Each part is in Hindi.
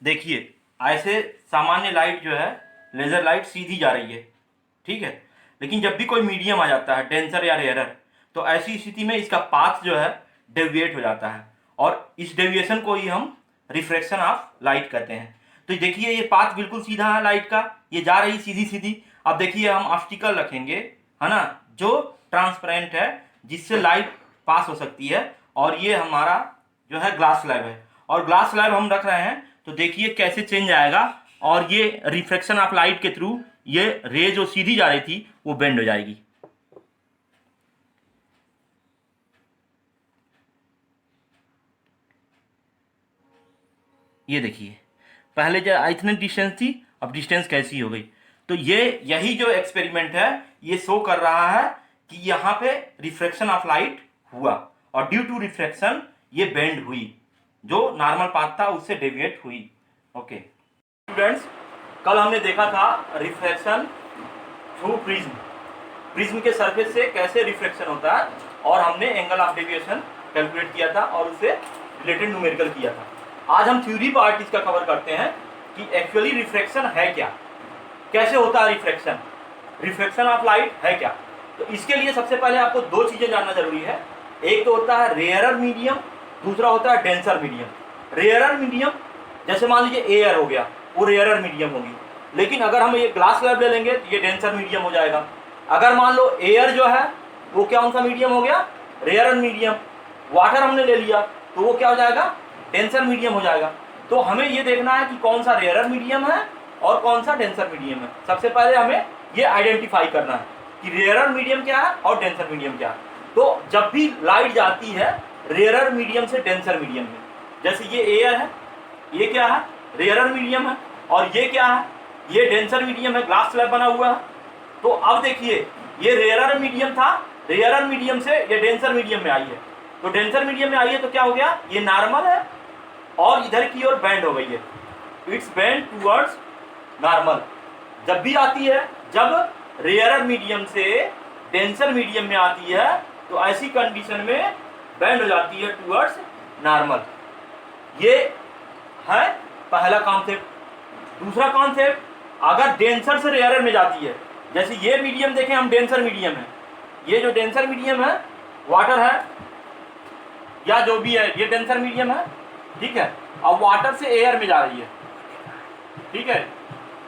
देखिए ऐसे सामान्य लाइट जो है, लेज़र लाइट सीधी जा रही है, ठीक है। लेकिन जब भी कोई मीडियम आ जाता है, डेंसर या रेयरर, तो ऐसी स्थिति में इसका पाथ जो है डेविएट हो जाता है, और इस डेविएशन को ही हम रिफ्रैक्शन ऑफ लाइट कहते हैं। तो देखिए ये पाथ बिल्कुल सीधा है लाइट का, ये जा रही सीधी सीधी। अब देखिए हम ऑप्टिकल रखेंगे, है ना, जो ट्रांसपेरेंट है, जिससे लाइट पास हो सकती है, और ये हमारा जो है ग्लास स्लैब है, और ग्लास स्लैब हम रख रहे हैं। तो देखिए कैसे चेंज आएगा, और ये रिफ्लेक्शन ऑफ लाइट के थ्रू ये रे जो सीधी जा रही थी वो बेंड हो जाएगी। ये देखिए पहले जो इतनी डिस्टेंस थी, अब डिस्टेंस कैसी हो गई। तो ये यही जो एक्सपेरिमेंट है ये शो कर रहा है कि यहाँ पे रिफ्रैक्शन ऑफ लाइट हुआ, और ड्यू टू रिफ्रैक्शन ये बेंड हुई, जो नॉर्मल पाथ था उससे डेविएट हुई। ओके स्टूडेंट्स, कल हमने देखा था रिफ्रैक्शन थ्रू प्रिज्म, प्रिज्म के सरफेस से कैसे रिफ्रैक्शन होता है, और हमने एंगल ऑफ डेविएशन कैलकुलेट किया था और उससे रिलेटेड न्यूमेरिकल किया था। आज हम थ्योरी पार्ट इसका कवर करते हैं कि एक्चुअली रिफ्रैक्शन है क्या, कैसे होता है रिफ्रैक्शन, रिफ्रैक्शन ऑफ लाइट है क्या। तो इसके लिए सबसे पहले आपको दो चीजें जानना जरूरी है। एक तो होता है रेयरर मीडियम, दूसरा होता है डेंसर मीडियम। रेयरर मीडियम जैसे मान लीजिए एयर हो गया, वो रेयरर मीडियम होगी। लेकिन अगर हम ये ग्लास स्लैब ले लेंगे तो ये डेंसर मीडियम हो जाएगा। अगर मान लो एयर जो है वो कौन सा मीडियम हो गया, रेयरर मीडियम। वाटर हमने ले लिया तो वो क्या हो जाएगा, डेंसर मीडियम हो जाएगा। तो हमें ये देखना है कि कौन सा रेयरर मीडियम है और कौन सा डेंसर मीडियम है। सबसे पहले हमें ये आइडेंटिफाई करना है कि रेयरर मीडियम क्या है और डेंसर मीडियम क्या है। तो जब भी लाइट जाती है रेयरर मीडियम से डेंसर मीडियम में, जैसे ये एयर है, ये क्या है, रेयरर मीडियम है, और ये क्या है, ये डेंसर मीडियम है, ग्लास स्लैब बना हुआ है। तो अब देखिए ये रेयरर मीडियम था, रेयरर मीडियम से ये डेंसर मीडियम में आई है। तो डेंसर मीडियम में आई है तो क्या हो गया, ये नॉर्मल है और इधर की ओर बैंड हो गई है, इट्स बैंड टूवर्ड्स नॉर्मल। जब भी आती है, जब रेयरर मीडियम से डेंसर मीडियम में आती है तो ऐसी कंडीशन में बैंड हो जाती है टूवर्ड्स नॉर्मल। ये है पहला कॉन्सेप्ट। दूसरा कॉन्सेप्ट, अगर डेंसर से रेयरर में जाती है, जैसे ये मीडियम देखें हम, डेंसर मीडियम है, ये जो डेंसर मीडियम है वाटर है या जो भी है, ये डेंसर मीडियम है, ठीक है। अब वाटर से एयर में जा रही है, ठीक है,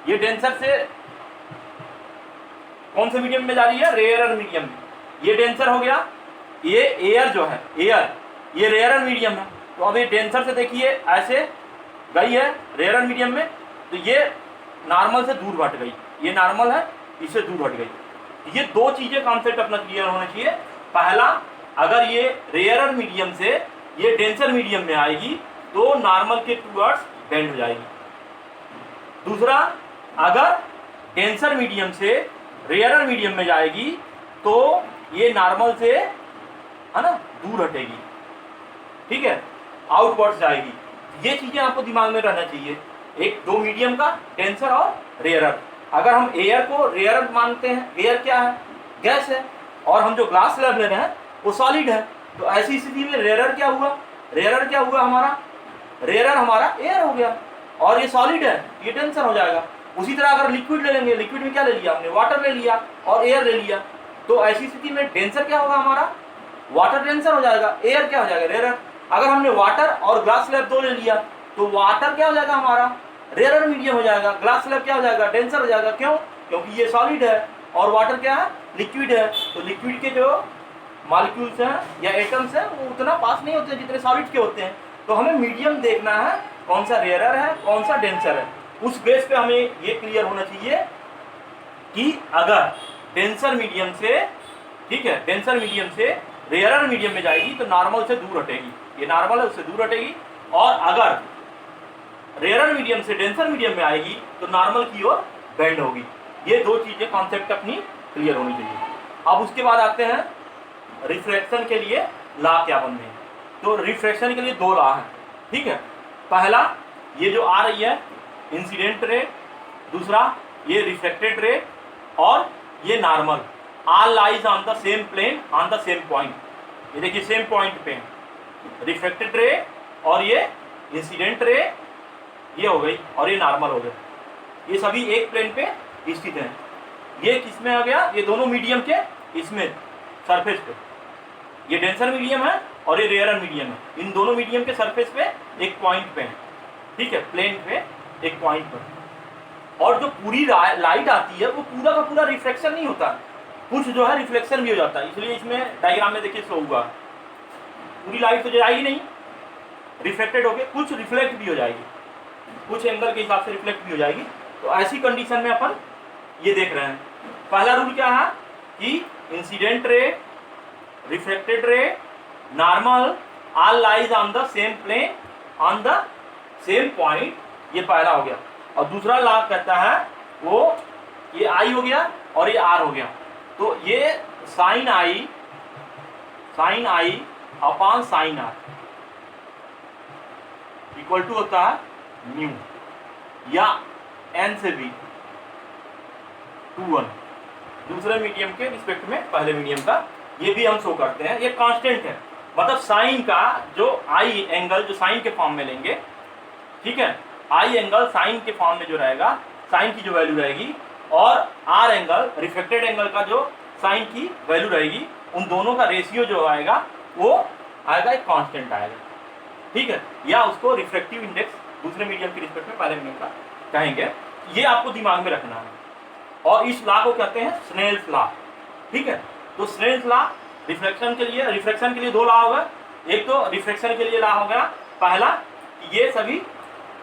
ये डेंसर से कौन से मीडियम में जा रही है, रेयरर मीडियम में। ये डेंसर हो गया, ये एयर जो है, एयर, ये रेयरर मीडियम है। तो अब ये डेंसर से देखिए ऐसे गई है रेयरर मीडियम में, तो ये नॉर्मल से दूर हट गई, ये नॉर्मल है, इससे दूर हट गई। ये दो चीजें कॉन्सेप्ट अपना क्लियर होना चाहिए। पहला, अगर ये रेयरर मीडियम से ये डेंसर मीडियम में आएगी तो नॉर्मल के टूवर्ड्स बेंड हो जाएगी। दूसरा, अगर डेंसर मीडियम से रेयरर मीडियम में जाएगी तो ये नॉर्मल से, है ना, दूर हटेगी, ठीक है, आउटवर्ड्स जाएगी। ये चीजें आपको दिमाग में रहना चाहिए, एक दो मीडियम का, डेंसर और रेयरर। अगर हम एयर को रेयरर मानते हैं, एयर क्या है, गैस है, और हम जो ग्लास स्लैब ले रहे हैं वो सॉलिड है, तो ऐसी स्थिति में रेयरर क्या हुआ, रेयरर क्या हुआ हमारा, रेयरर हमारा एयर हो गया, और ये सॉलिड है, ये डेंसर हो जाएगा। उसी तरह अगर लिक्विड ले लेंगे, लिक्विड में क्या ले लिया हमने, वाटर ले लिया और एयर ले लिया, तो ऐसी स्थिति में डेंसर क्या होगा हमारा, वाटर डेंसर हो जाएगा, एयर क्या हो जाएगा, रेयरर। अगर हमने वाटर और ग्लास स्लैब दो ले लिया तो वाटर क्या हो जाएगा हमारा, रेयरर मीडियम हो जाएगा, ग्लास स्लैब क्या हो जाएगा, डेंसर हो जाएगा। क्यों, क्योंकि ये सॉलिड है और वाटर क्या है, लिक्विड है। तो लिक्विड के जो मॉलिक्यूल्स हैं या एटम्स हैं वो उतना पास नहीं होते जितने सॉलिड के होते हैं। तो हमें मीडियम देखना है, कौन सा रेयरर है कौन सा डेंसर है। उस बेस पे हमें ये क्लियर होना चाहिए कि अगर डेंसर मीडियम से, ठीक है, डेंसर मीडियम से रेयरर मीडियम में जाएगी तो नॉर्मल से दूर हटेगी, ये नॉर्मल है उससे दूर हटेगी। और अगर रेयरर मीडियम से डेंसर मीडियम में आएगी तो नॉर्मल की ओर बेंड होगी। ये दो चीजें कॉन्सेप्ट अपनी क्लियर होनी चाहिए। अब उसके बाद आते हैं रिफ्रैक्शन के लिए लॉ क्या बनते हैं। तो रिफ्रैक्शन के लिए दो लॉ हैं, ठीक है। पहला, ये जो आ रही है इंसिडेंट रे, दूसरा ये रिफ्लेक्टेड रे, और ये normal, all lies on the same plane on the same point. ये देखिए सेम पॉइंट पे रिफ्लेक्टेड रे और ये इंसिडेंट रे ये हो गई और ये नॉर्मल हो गया, ये सभी एक प्लेन पे स्थित हैं। ये किस में आ गया, ये दोनों मीडियम के इसमें सरफेस पे, ये डेंसर मीडियम है और ये रेयरर मीडियम है, इन दोनों मीडियम के सरफेस पे एक पॉइंट पे है, ठीक है, प्लेन पे एक पॉइंट पर। और जो पूरी लाइट आती है वो पूरा का पूरा रिफ्लेक्शन नहीं होता, कुछ जो है रिफ्लेक्शन भी हो जाता है, इसलिए इसमें डायग्राम में देखिए शो हुआ, पूरी लाइट तो जाएगी नहीं, रिफ्लेक्टेड होके कुछ रिफ्लेक्ट भी हो जाएगी, कुछ एंगल के हिसाब से रिफ्लेक्ट भी हो जाएगी। तो ऐसी कंडीशन में अपन ये देख रहे हैं। पहला रूल क्या है कि incident ray, reflected ray, normal, all lies on the same plane on the same point, ये पहला हो गया। और दूसरा लॉ कहता है वो ये आई हो गया और ये आर हो गया, तो ये sine i upon sine r equal to होता है न्यू, या एन से बी 2:1 दूसरे मीडियम के रिस्पेक्ट में पहले मीडियम का, ये भी हम शो करते हैं। ये कांस्टेंट है, मतलब साइन का जो आई एंगल जो साइन के फॉर्म में लेंगे, ठीक है, आई एंगल साइन के फॉर्म में जो रहेगा, साइन की जो वैल्यू रहेगी, और आर एंगल रिफ्लेक्टेड एंगल का जो साइन की वैल्यू रहेगी, उन दोनों का रेशियो जो आएगा वो आएगा एक कांस्टेंट आएगा, ठीक है, या उसको रिफ्लेक्टिव इंडेक्स दूसरे मीडियम के रिस्पेक्ट में पहले मीडियम का कहेंगे। ये आपको दिमाग में रखना है। और इस लॉ को कहते हैं स्नेल्स लॉ, ठीक है। तो स्नेल्स लॉ रिफ्लेक्शन के लिए दो लॉ होगा, एक तो रिफ्लेक्शन के लिए लॉ हो गया पहला कि ये सभी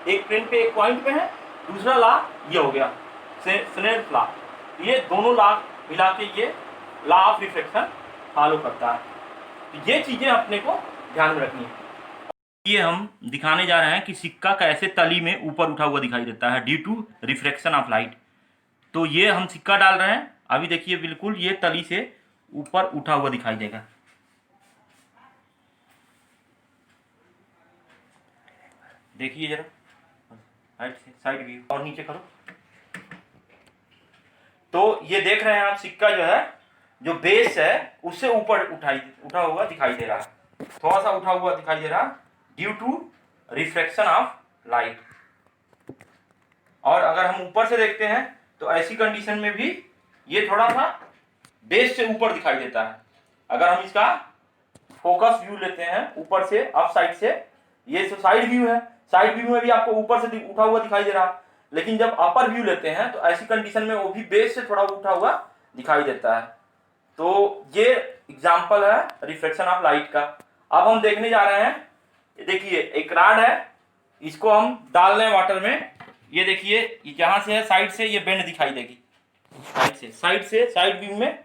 एक प्लेन पे एक पॉइंट पे है, दूसरा लॉ ये हो गया स्नेल्स लॉ। ये दोनों लॉ मिला के ये लॉ ऑफ रिफ्लेक्शन फॉलो करता है। तो ये चीजें अपने को ध्यान में रखनी है। ये हम दिखाने जा रहे हैं कि सिक्का कैसे तली में ऊपर उठा हुआ दिखाई देता है due to reflection of light. तो ये हम सिक्का डाल रहे हैं, अभी देखिए बिल्कुल ये तली से ऊपर उठा हुआ दिखाई देगा। देखिए जरा साइड व्यू और नीचे करो, तो ये देख रहे हैं आप सिक्का जो है, जो बेस है उससे ऊपर उठा हुआ दिखाई दे रहा है, थोड़ा सा उठा हुआ दिखाई दे रहा है due to reflection of light. और अगर हम ऊपर से देखते हैं तो ऐसी कंडीशन में भी ये थोड़ा सा बेस से ऊपर दिखाई देता है। अगर हम इसका फोकस व्यू लेते हैं ऊपर से अप साइड से, ये तो साइड व्यू है, साइड व्यू में भी आपको ऊपर से उठा हुआ दिखाई दे रहा, लेकिन जब अपर व्यू लेते हैं तो ऐसी कंडीशन में वो भी बेस से थोड़ा उठा हुआ दिखाई देता है। तो ये एग्जाम्पल है रिफ्लेक्शन ऑफ लाइट का। अब हम देखने जा रहे हैं, देखिए एक रॉड है, इसको हम डाल रहे हैं वाटर में, ये देखिए जहां से है साइड से ये बेंड दिखाई देगी, साइड से साइड व्यू में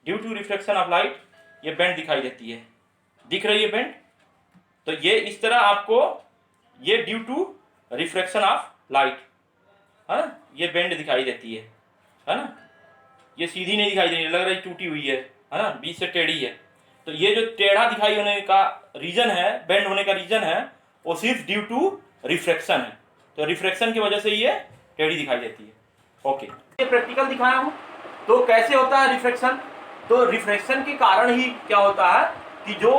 due to reflection of light ये बेंड दिखाई देती है, दिख रही है बेंड। तो ये इस तरह आपको ये due to reflection of light है ना, ये बेंड दिखाई देती है ना, ये सीधी नहीं दिखाई दे रही, लग रही टूटी हुई है ना, बीच से टेढ़ी है। तो ये जो टेढ़ा दिखाई होने का रीजन है, बेंड होने का रीजन है, वो सिर्फ ड्यू टू रिफ्लेक्शन है। तो रिफ्लेक्शन की वजह से ये टेढ़ी दिखाई देती है। ओके, ये प्रैक्टिकल दिखाया हूँ। तो कैसे होता है रिफ्लेक्शन? तो रिफ्लेक्शन के कारण ही क्या होता है कि जो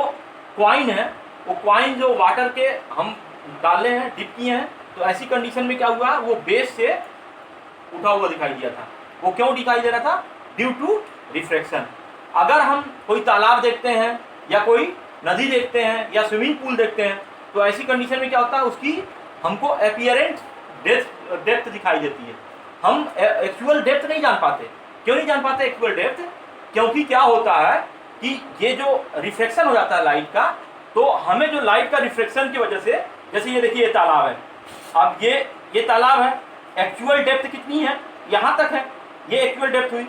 कॉइन है, वो कॉइन जो वाटर के हम डाले हैं, डिप किए हैं, तो ऐसी कंडीशन में क्या हुआ, वो बेस से उठा हुआ दिखाई दिया था। वो क्यों दिखाई दे रहा था? Due to reflection. अगर हम कोई तालाब देखते हैं या कोई नदी देखते हैं या स्विमिंग पूल देखते हैं, तो ऐसी कंडीशन में क्या होता है, उसकी हमको अपीयरेंस डेप्थ दिखाई देती है, हम एक्चुअल डेप्थ नहीं जान पाते। क्यों नहीं जान पाते एक्चुअल डेप्थ? क्योंकि क्या होता है कि ये जो रिफ्लेक्शन हो जाता है लाइट का, तो हमें जो लाइट का रिफ्लेक्शन की वजह से, जैसे ये देखिए ये तालाब है, अब ये तालाब है, एक्चुअल डेप्थ कितनी है, यहाँ तक है, ये एक्चुअल डेप्थ हुई,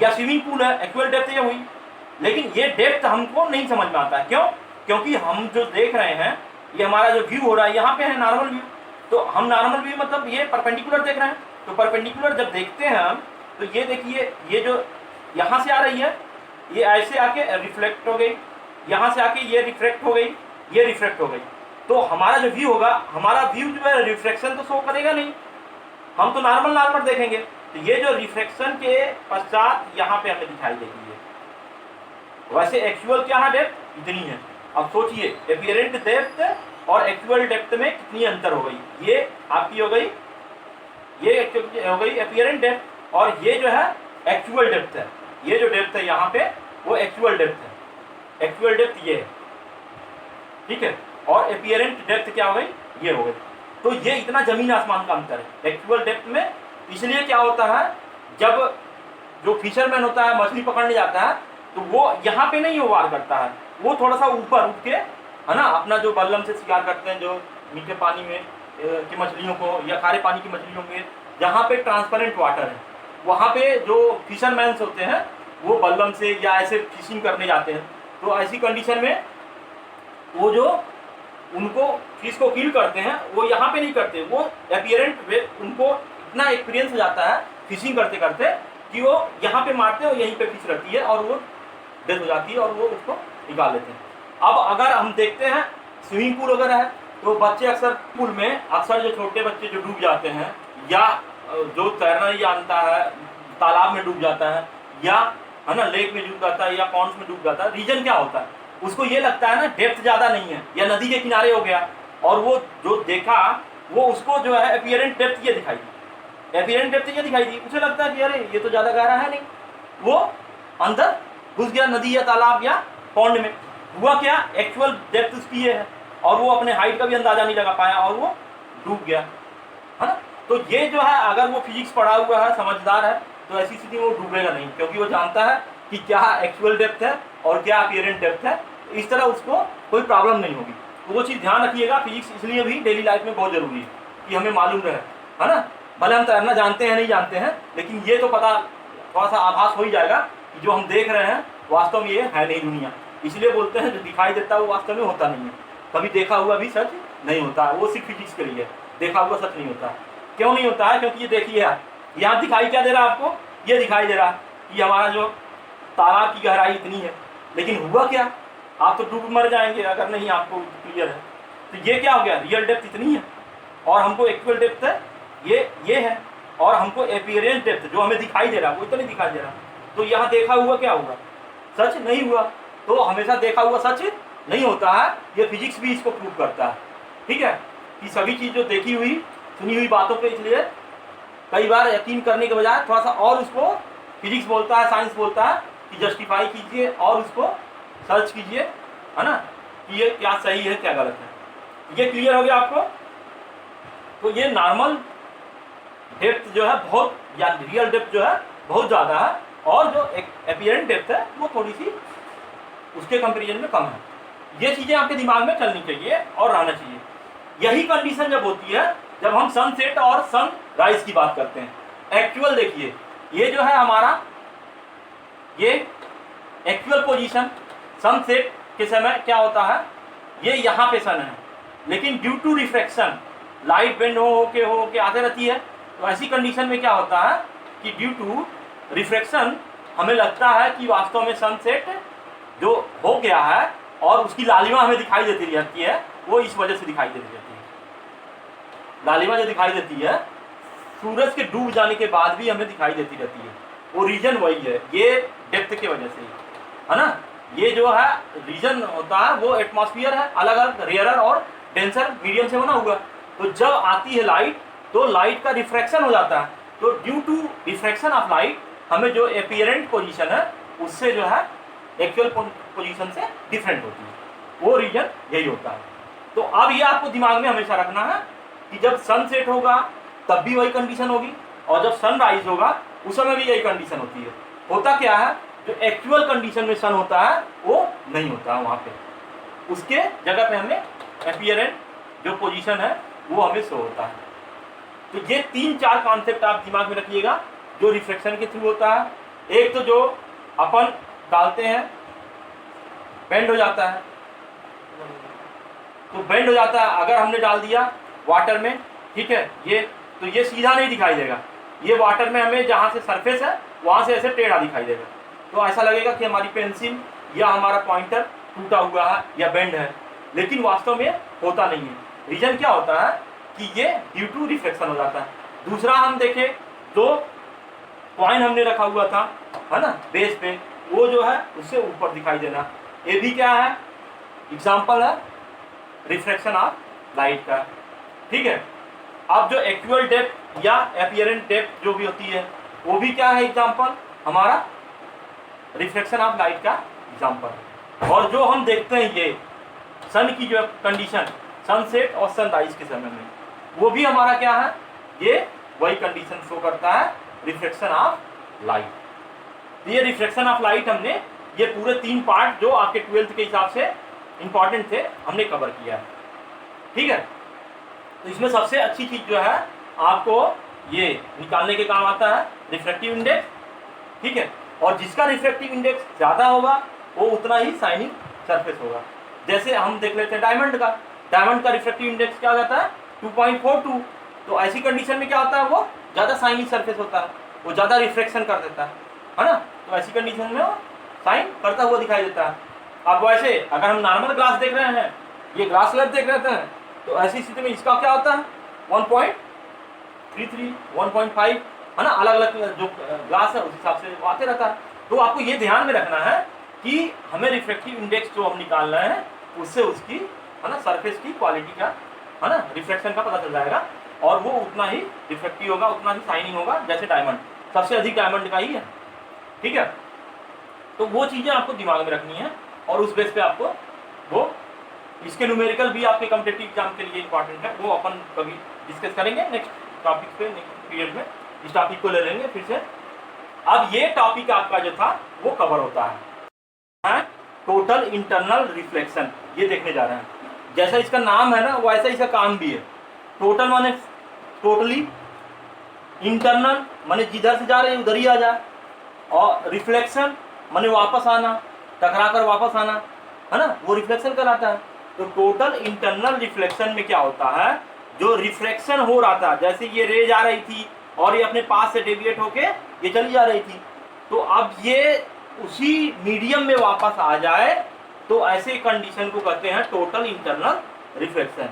या स्विमिंग पूल है, एक्चुअल डेप्थ ये हुई, लेकिन ये डेप्थ हमको नहीं समझ में आता है। क्यों? क्योंकि हम जो देख रहे हैं, ये हमारा जो व्यू हो रहा है, यहाँ पे है नॉर्मल व्यू, तो हम नॉर्मल व्यू मतलब ये परपेंडिकुलर देख रहे हैं। तो परपेंडिकुलर जब देखते हैं हम, तो ये देखिए ये जो यहाँ से आ रही है, ये ऐसे आके रिफ्लेक्ट हो गई, यहाँ से आके ये रिफ्लेक्ट हो गई, ये रिफ्लेक्ट हो गई, तो हमारा जो व्यू होगा, हमारा व्यू जो है रिफ्लेक्शन तो शो करेगा नहीं, हम तो नॉर्मल देखेंगे। तो ये जो रिफ्लेक्शन के पश्चात यहाँ पे हमें दिखाई देगी है। वैसे एक्चुअल क्या है डेप्थ? इतनी है। अब सोचिए अपीयरेंट डेप्थ और एक्चुअल डेप्थ में कितनी अंतर हो गई, ये आपकी हो गई, ये हो गई अपीयरेंट डेप्थ, और ये जो है एक्चुअल डेप्थ है। ये जो डेप्थ है यहाँ पे वो एक्चुअल डेप्थ है, एक्चुअल डेप्थ ये है, ठीक है। और अपीयरेंट डेप्थ क्या हो गई, ये हो गई। तो ये इतना जमीन आसमान का अंतर है एक्चुअल डेप्थ में। इसलिए क्या होता है, जब जो फिशरमैन होता है मछली पकड़ने जाता है तो वो यहाँ पे नहीं वार करता है, वो थोड़ा सा ऊपर उठ के, है ना, अपना जो बल्लम से शिकार करते हैं, जो मीठे पानी में की मछलियों को या खारे पानी की मछलियों में, जहाँ पे ट्रांसपेरेंट वाटर है, वहाँ पे जो फिशरमैन्स होते हैं वो बल्लम से या ऐसे फिशिंग करने जाते हैं। तो ऐसी कंडीशन में वो जो उनको फिश को किल करते हैं वो यहाँ पे नहीं करते, वो अपीयरेंट वे उनको इतना एक्सपीरियंस हो जाता है फिशिंग करते करते कि वो यहाँ पे मारते हैं और यहीं पे फिश रहती है और वो डेथ हो जाती है और वो उसको निकाल लेते हैं। अब अगर हम देखते हैं स्विमिंग पूल वगैरह है तो बच्चे अक्सर पूल में, अक्सर जो छोटे बच्चे जो डूब जाते हैं या जो तैरना नहीं जानता है तालाब में डूब जाता है या, है ना, लेक में डूब जाता है या पॉन्ड्स में डूब जाता है, रीजन क्या होता है, उसको ये लगता है ना डेप्थ ज़्यादा नहीं है या नदी के किनारे हो गया, और वो जो देखा वो उसको जो है अपीयरेंट डेप्थ ये दिखाई दी, अपीयरेंट डेप्थ ये दिखाई दी, उसे लगता है कि अरे ये तो ज़्यादा गहरा है नहीं, वो अंदर घुस गया नदी या तालाब या पॉन्ड में। हुआ क्या, एक्चुअल डेप्थ उसकी ये है और वो अपने हाइट का भी अंदाजा नहीं लगा पाया और वो डूब गया, है ना। तो ये जो है, अगर वो फिजिक्स पढ़ा हुआ है, समझदार है, तो ऐसी स्थिति में वो डूबेगा नहीं, क्योंकि वो जानता है कि क्या एक्चुअल डेप्थ है और क्या अपीयरेंट डेप्थ है। इस तरह उसको कोई प्रॉब्लम नहीं होगी। तो वो चीज़ ध्यान रखिएगा, फिजिक्स इसलिए भी डेली लाइफ में बहुत ज़रूरी है कि हमें मालूम रहे, है ना। भले हम तैरना जानते हैं नहीं जानते हैं, लेकिन ये तो पता थोड़ा सा आभास हो ही जाएगा कि जो हम देख रहे हैं वास्तव में ये है नहीं दुनिया। इसलिए बोलते हैं जो दिखाई देता है वो वास्तव में होता नहीं है, कभी देखा हुआ भी सच नहीं होता है, वो सिर्फ फिजिक्स के लिए, देखा हुआ सच नहीं होता। क्यों नहीं होता है, क्योंकि ये देखिए यार, यहाँ दिखाई क्या दे रहा है आपको, ये दिखाई दे रहा है कि हमारा जो तालाब की गहराई इतनी है, लेकिन हुआ क्या, आप तो डूब मर जाएंगे अगर नहीं आपको क्लियर है। तो ये क्या हो गया, रियल डेप्थ इतनी है और हमको एक्चुअल डेप्थ है ये है, और हमको अपीयरेंस डेप्थ जो हमें दिखाई दे रहा है वो इतना नहीं दिखाई दे रहा। तो यहाँ देखा हुआ क्या हुआ, सच नहीं हुआ। तो हमेशा देखा हुआ सच नहीं होता है, ये फिजिक्स भी इसको प्रूव करता है, ठीक है, कि सभी चीज़ जो देखी हुई सुनी हुई बातों पे इसलिए कई बार यकीन करने के बजाय थोड़ा सा और उसको फिजिक्स बोलता है, साइंस बोलता है कि जस्टिफाई कीजिए और उसको सर्च कीजिए, है ना, कि ये क्या सही है क्या गलत है। ये क्लियर हो गया आपको। तो ये नॉर्मल डेप्थ जो है बहुत, या रियल डेप्थ जो है बहुत ज़्यादा है, और जो एक अपीयरेंट डेप्थ है वो थोड़ी सी उसके कंपेरिजन में कम है। ये चीज़ें आपके दिमाग में चलनी चाहिए और रहना चाहिए। यही कंडीशन जब होती है जब हम सनसेट और सनराइज की बात करते हैं। एक्चुअल देखिए, ये जो है हमारा ये एक्चुअल पोजीशन, सनसेट के समय क्या होता है, ये यहाँ पे सन है, लेकिन due to refraction light bend हो के आते रहती है। तो ऐसी कंडीशन में क्या होता है कि ड्यू टू रिफ्रैक्शन हमें लगता है कि वास्तव में सनसेट जो हो गया है और उसकी लालिमा हमें दिखाई देती रहती है, वो इस वजह से दिखाई देती रहती है। लालिमा जो दिखाई देती है सूरज के डूब जाने के बाद भी हमें दिखाई देती रहती है, वो रीजन वही है, ये डेप्थ की वजह से, है ना। ये जो है रीजन होता है वो एटमॉस्फेयर है, अलग अलग रेयरर और डेंसर मीडियम से बना हुआ। तो जब आती है लाइट तो लाइट का रिफ्रैक्शन हो जाता है, तो due to refraction of light हमें जो अपीयरेंट पोजीशन है उससे जो है एक्चुअल पोजीशन से डिफरेंट होती है, वो रीजन यही होता है। तो अब ये आपको दिमाग में हमेशा रखना है कि जब सन सेट होगा तब भी वही कंडीशन होगी, और जब सन राइज होगा उस समय भी यही कंडीशन होती है। होता क्या है, जो एक्चुअल कंडीशन में सन होता है वो नहीं होता है वहाँ पे, उसके जगह पे हमें अपीयरेंट जो पोजीशन है वो हमें शो होता है। तो ये 3-4 कॉन्सेप्ट आप दिमाग में रखिएगा जो रिफ्लेक्शन के थ्रू होता है। एक तो जो अपन डालते हैं बेंड हो जाता है, तो बेंड हो जाता है अगर हमने डाल दिया वाटर में, ठीक है, तो ये सीधा नहीं दिखाई देगा, ये वाटर में हमें जहाँ से सरफेस है वहाँ से ऐसे टेढ़ा दिखाई देगा। तो ऐसा लगेगा कि हमारी पेंसिल या हमारा पॉइंटर टूटा हुआ है या बेंड है, लेकिन वास्तव में होता नहीं है। रीजन क्या होता है कि ये ड्यू टू रिफ्लेक्शन हो जाता है। दूसरा हम देखें, दो कॉइन हमने रखा हुआ था, है ना, बेस पे, वो जो है उससे ऊपर दिखाई देना, ये भी क्या है, एग्जाम्पल है रिफ्रैक्शन ऑफ लाइट का। ठीक है, अब जो एक्चुअल डेप्थ या अपीयरेंट डेप्थ जो भी होती है वो भी क्या है एग्जाम्पल, हमारा रिफ्लेक्शन ऑफ लाइट का एग्जाम्पल। और जो हम देखते हैं ये सन की जो कंडीशन, सनसेट और सनराइज के समय में, वो भी हमारा क्या है, ये वही कंडीशन शो करता है, रिफ्लेक्शन ऑफ लाइट। तो ये रिफ्लेक्शन ऑफ लाइट हमने ये पूरे 3 पार्ट जो आपके 12th के हिसाब से इंपॉर्टेंट थे हमने कवर किया है। ठीक है, तो इसमें सबसे अच्छी चीज जो है आपको ये निकालने के काम आता है, रिफ्रैक्टिव इंडेक्स। ठीक है, और जिसका रिफ्रैक्टिव इंडेक्स ज्यादा होगा वो उतना ही शाइनिंग सरफेस होगा। जैसे हम देख लेते हैं डायमंड का रिफ्रैक्टिव इंडेक्स क्या हो जाता है 2.42। तो ऐसी कंडीशन में क्या होता है, वो ज्यादा शाइनिंग सरफेस होता है, वो ज्यादा रिफ्लेक्शन कर देता है ना। तो ऐसी कंडीशन में वो शाइन करता हुआ दिखाई देता है। अब वैसे अगर हम नॉर्मल ग्लास देख रहे हैं, ये ग्लास स्लैब देख रहे हैं, तो ऐसी स्थिति में इसका क्या होता है 1.33, 1.5 है ना, अलग अलग जो ग्लास है उस हिसाब से वो आते रहता है। तो आपको ये ध्यान में रखना है कि हमें रिफ्रैक्टिव इंडेक्स जो हम निकाल रहे हैं उससे उसकी है ना सरफेस की क्वालिटी का है ना रिफ्लेक्शन का पता चल जाएगा, और वो उतना ही रिफ्लेक्टिव होगा, उतना ही शाइनिंग होगा जैसे डायमंड, सबसे अधिक डायमंड का ही है। ठीक है, तो वो चीज़ें आपको दिमाग में रखनी है और उस बेस पे आपको वो इसके न्यूमेरिकल भी आपके कॉम्पिटिटिव एग्जाम के लिए इंपॉर्टेंट है, वो अपन कभी डिस्कस करेंगे नेक्स्ट टॉपिक पे, नेक्स्ट पीरियड में इस टॉपिक को ले लेंगे फिर से। अब ये टॉपिक आपका जो था वो कवर होता है टोटल इंटरनल रिफ्लेक्शन, ये देखने जा रहे हैं। जैसा इसका नाम है ना वैसा इसका काम भी है। टोटल माने टोटली, इंटरनल माने जिधर से जा रहे हैं उधर ही आ जाए, और रिफ्लेक्शन माने वापस आना, टकरा कर वापस आना है ना, वो रिफ्लेक्शन कहलाता है। तो टोटल इंटरनल रिफ्लेक्शन में क्या होता है, जो रिफ्लेक्शन हो रहा था, जैसे ये रेज आ रही थी और ये अपने पास से डेविएट होके ये चली जा रही थी, तो अब ये उसी मीडियम में वापस आ जाए, तो ऐसे कंडीशन को कहते हैं टोटल इंटरनल रिफ्लेक्शन।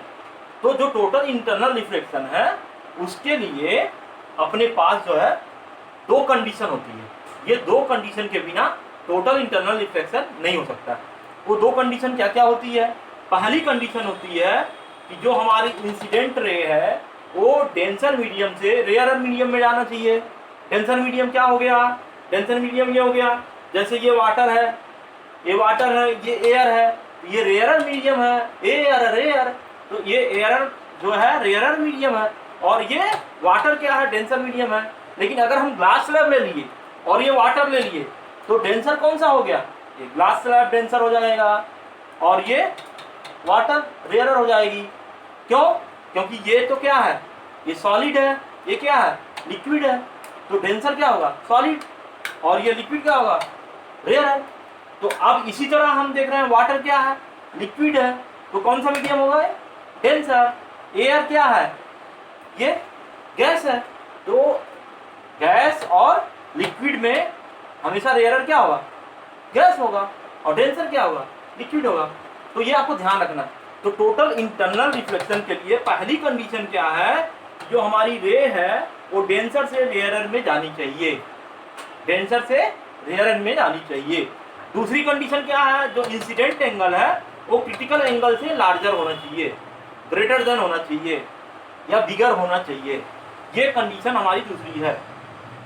तो जो टोटल इंटरनल रिफ्लेक्शन है उसके लिए अपने पास जो है 2 कंडीशन होती है। ये 2 कंडीशन के बिना टोटल इंटरनल रिफ्लेक्शन नहीं हो सकता। वो 2 कंडीशन क्या क्या होती है। पहली कंडीशन होती है कि जो हमारी इंसिडेंट रे है वो डेंसर मीडियम से रेयर मीडियम में जाना चाहिए। डेंसर मीडियम क्या हो गया, डेंसर मीडियम ये हो गया, जैसे ये वाटर है, ये वाटर है, ये एयर है, ये रेयर मीडियम है, एयर, तो ये एयर जो है रेयर मीडियम है और ये वाटर क्या है, डेंसर मीडियम है। लेकिन अगर हम ग्लास स्लैब ले लिए और ये वाटर ले लिए तो डेंसर कौन सा हो गया, ये ग्लास स्लैब डेंसर हो जाएगा और ये वाटर रेयर हो जाएगी। क्यों, क्योंकि ये तो क्या है, ये सॉलिड है, ये क्या है, लिक्विड है, तो डेंसर क्या होगा, सॉलिड, और ये लिक्विड क्या होगा, रेयर है। तो अब इसी तरह हम देख रहे हैं वाटर क्या है, लिक्विड है, तो कौन सा मीडियम होगा, डेंसर। एयर क्या है, ये गैस है, तो गैस और लिक्विड में हमेशा रेयर क्या होगा, गैस होगा, और डेंसर क्या होगा, लिक्विड होगा। तो ये आपको ध्यान रखना। तो टोटल इंटरनल रिफ्लेक्शन के लिए पहली कंडीशन क्या है, जो हमारी रे है वो डेंसर से रेयर में जानी चाहिए, डेंसर से रेयर में जानी चाहिए। दूसरी कंडीशन क्या है, जो इंसिडेंट एंगल है वो क्रिटिकल एंगल से लार्जर होना चाहिए, ग्रेटर देन होना चाहिए या बिगर होना चाहिए। ये कंडीशन हमारी दूसरी है।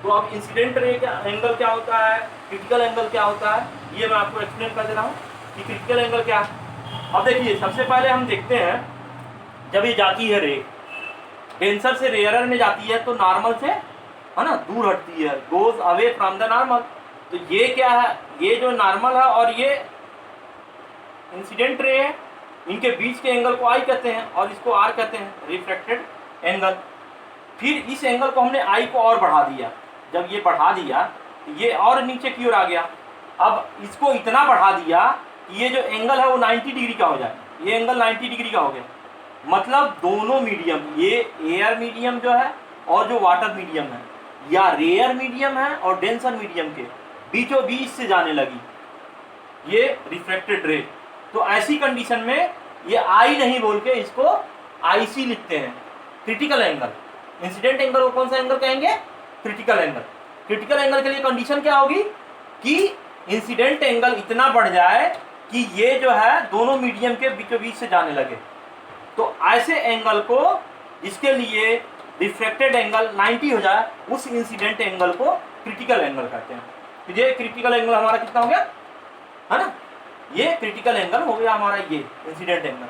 तो अब इंसिडेंट रे का एंगल क्या होता है, क्रिटिकल एंगल क्या होता है, ये मैं आपको एक्सप्लेन कर दे रहा हूँ कि क्रिटिकल एंगल क्या है। अब देखिए सबसे पहले हम देखते हैं, जब ये जाती है रे डेंसर से रेयर में जाती है तो नॉर्मल से है ना दूर हटती है, goes away from the normal. तो ये क्या है, ये जो नॉर्मल है और ये इंसिडेंट रे है, इनके बीच के एंगल को आई कहते हैं और इसको आर कहते हैं, रिफ्लेक्टेड एंगल। फिर इस एंगल को हमने आई को और बढ़ा दिया, जब ये बढ़ा दिया तो ये और नीचे की ओर आ गया। अब इसको इतना बढ़ा दिया कि ये जो एंगल है वो 90 डिग्री का हो जाए, ये एंगल 90 डिग्री का हो गया। मतलब दोनों मीडियम, ये एयर मीडियम जो है और जो वाटर मीडियम है, या रेयर मीडियम है और डेंसर मीडियम के बीचों बीच से जाने लगी ये रिफ्लेक्टेड रे। तो ऐसी कंडीशन में ये आई नहीं बोल के इसको आईसी लिखते हैं, क्रिटिकल एंगल। इंसिडेंट एंगल को कौन सा एंगल कहेंगे, क्रिटिकल एंगल। क्रिटिकल एंगल के लिए कंडीशन क्या होगी कि इंसिडेंट एंगल इतना बढ़ जाए कि ये जो है दोनों मीडियम के बीचों बीच से जाने लगे, तो ऐसे एंगल को जिसके लिए रिफ्लेक्टेड एंगल 90 हो जाए, उस इंसिडेंट एंगल को क्रिटिकल एंगल कहते हैं। तो ये क्रिटिकल एंगल हमारा कितना हो गया, है ना, ये क्रिटिकल एंगल हो गया हमारा, ये इंसिडेंट एंगल।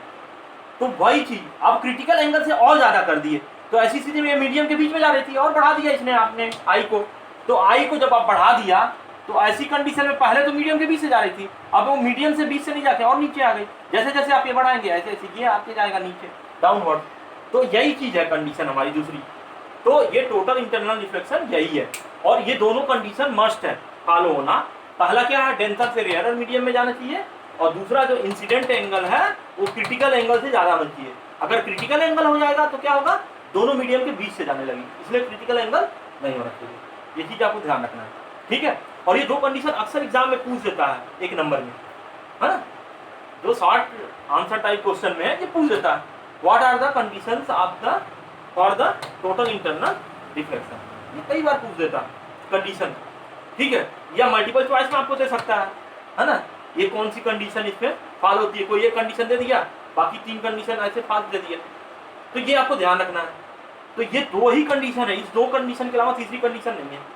तो वही चीज अब क्रिटिकल एंगल से और ज्यादा कर दिए, तो ऐसी स्थिति में मीडियम के बीच में जा रही थी और बढ़ा दिया इसने आपने आई को। तो आई को जब आप बढ़ा दिया तो ऐसी कंडीशन में पहले तो मीडियम के बीच से जा रही थी, अब वो मीडियम से बीच से नहीं जाके और नीचे आ गई। जैसे जैसे आप ये बढ़ाएंगे ऐसे ऐसे ये आपके जाएगा नीचे डाउनवर्ड। तो यही चीज है कंडीशन हमारी दूसरी। तो ये टोटल इंटरनल रिफ्लेक्शन यही है, और ये दोनों कंडीशन मस्ट है फॉलो होना। पहला क्या है, डेंसर से रेयर मीडियम में जाना चाहिए, और दूसरा जो इंसिडेंट एंगल है वो क्रिटिकल एंगल से ज्यादा होना चाहिए। अगर क्रिटिकल एंगल हो जाएगा तो क्या होगा, दोनों मीडियम के बीच से जाने लगी, इसलिए क्रिटिकल एंगल नहीं होना चाहिए। ये चीज आपको ध्यान रखना है, ठीक है। और ये दो कंडीशन अक्सर एग्जाम में पूछ देता है एक नंबर में, है ना, जो शॉर्ट आंसर टाइप क्वेश्चन में है ये पूछ देता है, what are the conditions of the for the total internal reflection. ये कई बार पूछ देता है कंडीशन, ठीक है, या मल्टीपल चॉइस में आपको दे सकता है ना, ये कौन सी कंडीशन इसमें फॉलो होती है, कोई एक कंडीशन दे दिया, बाकी तीन कंडीशन ऐसे फाल्ट दे दिया। तो ये आपको ध्यान रखना है। तो ये दो ही कंडीशन है, इस दो कंडीशन के अलावा तीसरी कंडीशन नहीं है।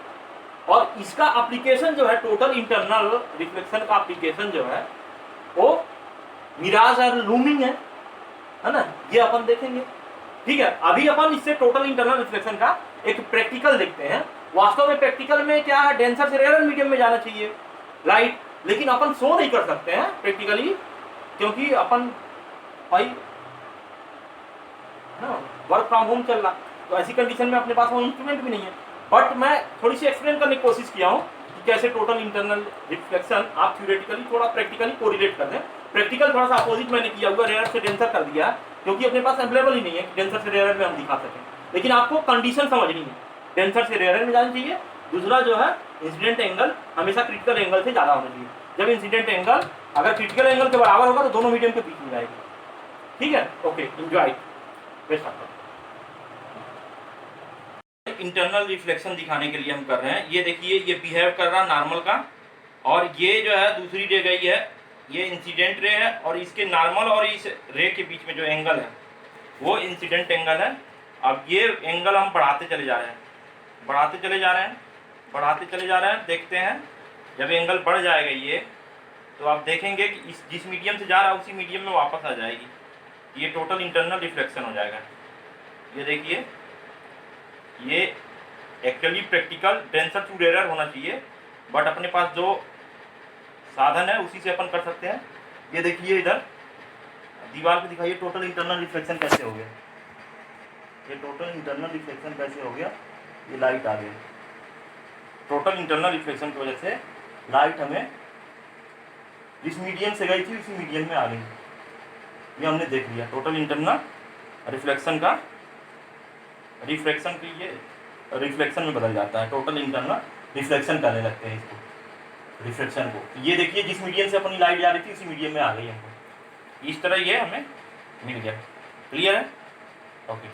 और इसका एप्लीकेशन जो है, टोटल इंटरनल रिफ्लेक्शन का एप्लीकेशन जो है वो मिराज और लूमिंग है ना, ये अपन देखेंगे, ठीक है। अभी अपन इससे टोटल इंटरनल रिफ्लेक्शन का एक प्रैक्टिकल देखते हैं। वास्तव में प्रैक्टिकल में क्या है, डेंसर से रेयर मीडियम में जाना चाहिए लाइट, लेकिन अपन शो नहीं कर सकते हैं प्रैक्टिकली, क्योंकि अपन भाई वर्क फ्रॉम होम चल रहा, तो ऐसी कंडीशन में अपने पास वो इंस्ट्रूमेंट भी नहीं है। बट मैं थोड़ी सी एक्सप्लेन करने की कोशिश किया हूँ कि कैसे टोटल इंटरनल रिफ्लेक्शन आप थ्योरेटिकली थोड़ा प्रैक्टिकली कोरिलेट कर दें। प्रैक्टिकल थोड़ा सा अपोजिट मैंने किया हुआ, रेयर से डेंसर कर दिया, क्योंकि अपने पास अवेलेबल ही नहीं है कि डेंसर से रेयर में हम दिखा सकें। लेकिन आपको कंडीशन समझनी है, डेंसर से रेयर में जाना चाहिए, दूसरा जो है इंसिडेंट एंगल हमेशा क्रिटिकल एंगल से ज़्यादा होना चाहिए। जब इंसिडेंट एंगल अगर क्रिटिकल एंगल के बराबर होगा तो दोनों मीडियम के बीच में जाएगी, ठीक है। Okay, enjoy. इंटरनल रिफ्लेक्शन दिखाने के लिए हम कर रहे हैं, ये देखिए ये बिहेव कर रहा नॉर्मल का, और ये जो है दूसरी रे गई है, ये इंसिडेंट रे है, और इसके नॉर्मल और इस रे के बीच में जो एंगल है वो इंसिडेंट एंगल है। अब ये एंगल हम बढ़ाते चले जा रहे हैं, बढ़ाते चले जा रहे हैं, बढ़ाते चले जा रहे हैं। देखते हैं जब एंगल बढ़ जाएगा ये, तो आप देखेंगे कि इस जिस मीडियम से जा रहा है उसी मीडियम में वापस आ जाएगी, ये टोटल इंटरनल रिफ्लेक्शन हो जाएगा। ये देखिए, ये actually practical denser to rare होना चाहिए, बट अपने पास जो साधन है उसी से अपन कर सकते हैं। ये देखिए इधर दीवार पे दिखाइए टोटल इंटरनल रिफ्लेक्शन कैसे हो गया, ये टोटल इंटरनल रिफ्लेक्शन कैसे हो गया, ये लाइट आ गई। टोटल इंटरनल रिफ्लेक्शन की वजह से लाइट हमें जिस मीडियम से गई थी उसी मीडियम में आ गई, ये हमने देख लिया। टोटल इंटरनल रिफ्लेक्शन का रिफ्लेक्शन की ये रिफ्लेक्शन में बदल जाता है, टोटल इंटरनल रिफ्लेक्शन करने लगते हैं इसको, रिफ्लेक्शन को। ये देखिए जिस मीडियम से अपनी लाइट जा रही थी उसी मीडियम में आ गई हमको, इस तरह ये हमें मिल गया। क्लियर है? ओके।